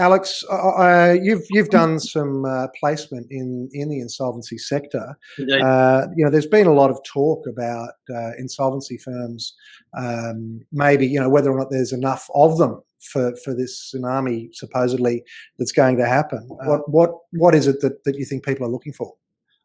Alex, you've done some placement in the insolvency sector. Indeed. There's been a lot of talk about insolvency firms, maybe whether or not there's enough of them for this tsunami supposedly that's going to happen. What is it that you think people are looking for?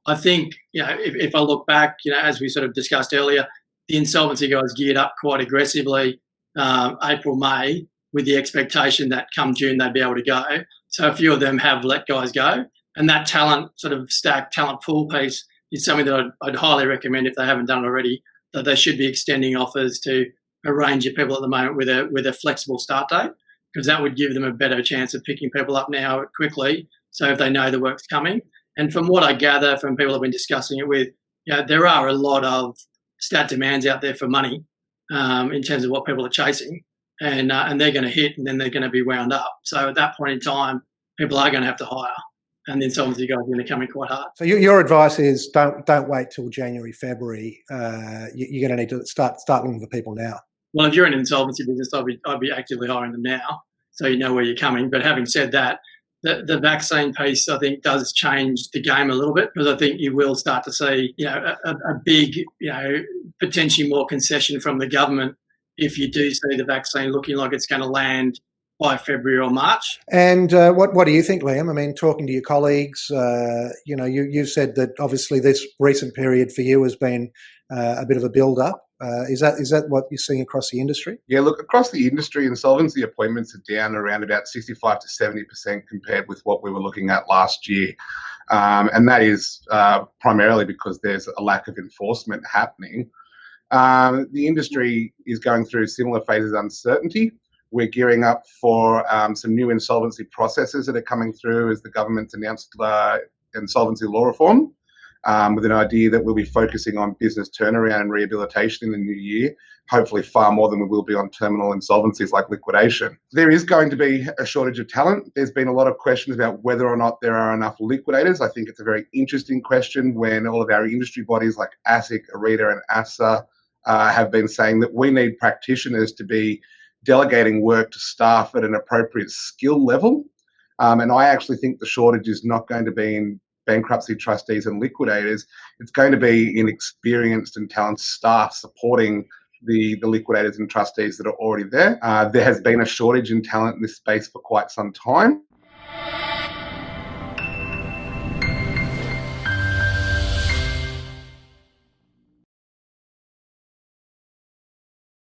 I think, if I look back, as we sort of discussed earlier, the insolvency guys geared up quite aggressively April, May, with the expectation that come June they'd be able to go. So a few of them have let guys go. And that talent talent pool piece is something that I'd highly recommend, if they haven't done it already, that they should be extending offers to a range of people at the moment with a flexible start date, because that would give them a better chance of picking people up now quickly, so if they know the work's coming. And from what I gather from people I've been discussing it with, there are a lot of stat demands out there for money in terms of what people are chasing. And they're going to hit, and then they're going to be wound up. So at that point in time, people are going to have to hire, and the insolvency guys are going to come in quite hard. So your advice is don't wait till January, February. You're going to need to start looking for people now. Well, if you're in an insolvency business, I'd be actively hiring them now, so you know where you're coming. But having said that, the vaccine piece, I think, does change the game a little bit, because I think you will start to see a big, potentially more concession from the government if you do see the vaccine looking like it's going to land by February or March. And what do you think, Liam? I mean, talking to your colleagues, you've said that obviously this recent period for you has been a bit of a build-up. Is that what you're seeing across the industry? Yeah, look, across the industry, insolvency appointments are down around about 65 to 70% compared with what we were looking at last year. And that is primarily because there's a lack of enforcement happening. The industry is going through similar phases of uncertainty. We're gearing up for some new insolvency processes that are coming through as the government's announced insolvency law reform, with an idea that we'll be focusing on business turnaround and rehabilitation in the new year, hopefully far more than we will be on terminal insolvencies like liquidation. There is going to be a shortage of talent. There's been a lot of questions about whether or not there are enough liquidators. I think it's a very interesting question when all of our industry bodies like ASIC, ARETA and AFSA have been saying that we need practitioners to be delegating work to staff at an appropriate skill level. And I actually think the shortage is not going to be in bankruptcy trustees and liquidators. It's going to be in experienced and talented staff supporting the liquidators and trustees that are already there. There has been a shortage in talent in this space for quite some time.